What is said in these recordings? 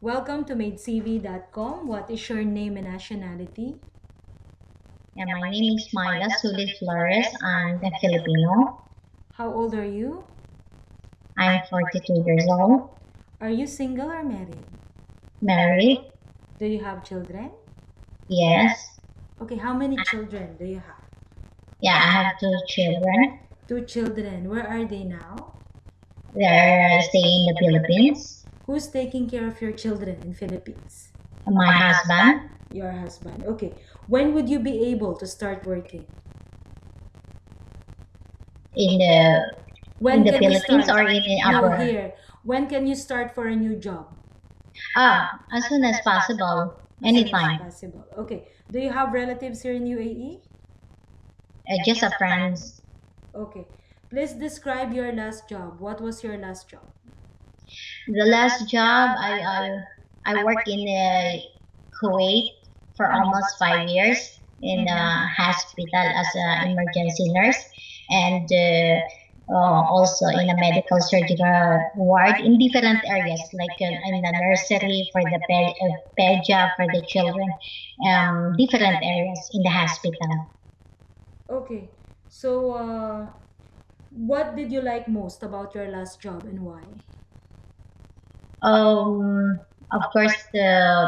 Welcome to MadeCV.com. What is your name and nationality? Yeah, my name is Myla Suli Flores. I'm a Filipino. How old are you? I'm 42 years old, Are you single or married? married. Do you have children? Yes. Okay, how many children do you have? Yeah, I have two children. Two children. Where are they now? They're staying in the Philippines. Who's taking care of your children in Philippines? My husband Your husband. Okay. When would you be able to start working? in the When can you Philippines start? or in the No, abroad. here. When can you start for a new job? As soon as possible, As soon as anytime. possible. Okay. Do you have relatives here in UAE? Just a friends. Okay. Please describe your last job. What was your last job? The last job I worked in Kuwait for almost 5 years in a hospital as an emergency nurse, and also in a medical surgical ward in different areas, like in the nursery for the pedia for the children, different areas in the hospital. Okay. So, what did you like most about your last job and why? Of course,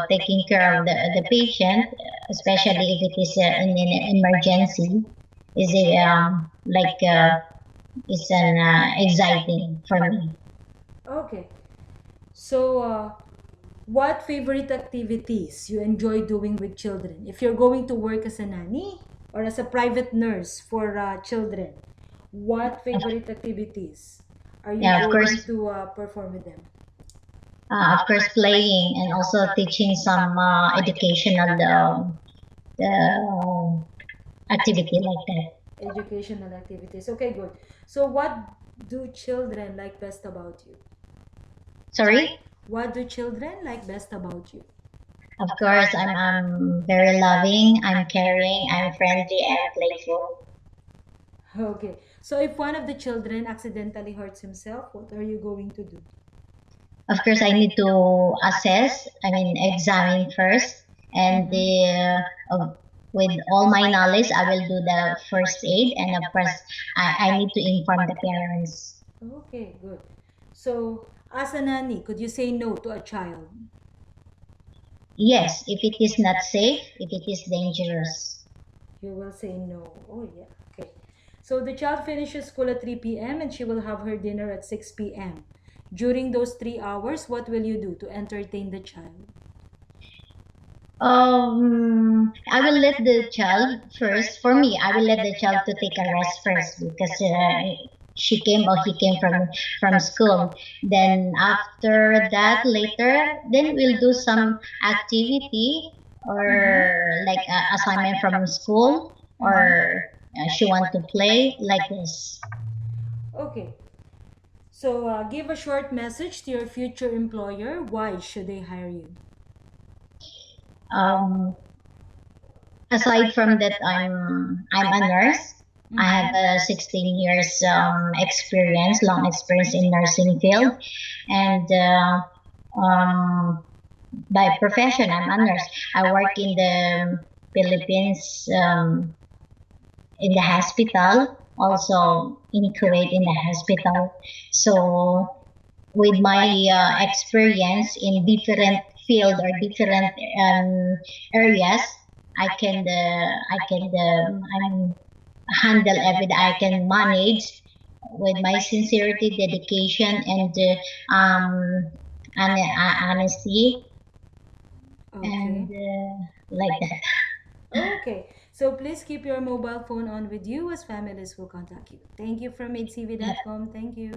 taking care of the patient, especially if it is in an emergency, is it's an exciting for me. Okay. So, what favorite activities you enjoy doing with children? If you're going to work as a nanny or as a private nurse for children, what favorite activities are you Yeah, going to perform with them? of course, playing and also teaching some educational activity like that. Educational activities. Okay, good. So, what do children like best about you? Sorry. What do children like best about you? Of course, I'm very loving, I'm caring, I'm friendly and playful. Okay. So, if one of the children accidentally hurts himself, what are you going to do? Of course, I need to assess, examine first, and with all my knowledge, I will do the first aid, and of course, I need to inform the parents. Okay, good. So, as a nanny, could you say no to a child? Yes, if it is not safe, if it is dangerous. You will say no. Oh, yeah. Okay. So, the child finishes school at 3 p.m. and she will have her dinner at 6 p.m. During those 3 hours, what will you do to entertain the child? I will let the child first. For me, I will let the child to take a rest first because she came or he came from school. Then after that, later, then we'll do some activity or like assignment from school, or she want to play like this. Okay. So, give a short message to your future employer. Why should they hire you? Um, Aside from that, I'm a nurse. I have a 16 years experience, long experience in nursing field, and um, by profession, I'm a nurse. I work in the Philippines, in the hospital, also in Kuwait in the hospital. So with my experience in different field or different areas, I can handle everything. I can manage with my sincerity, dedication, and honesty, Okay. and like that. Okay. So please keep your mobile phone on with you as families will contact you. Thank you from Yeah. MadeCV.com. Thank you.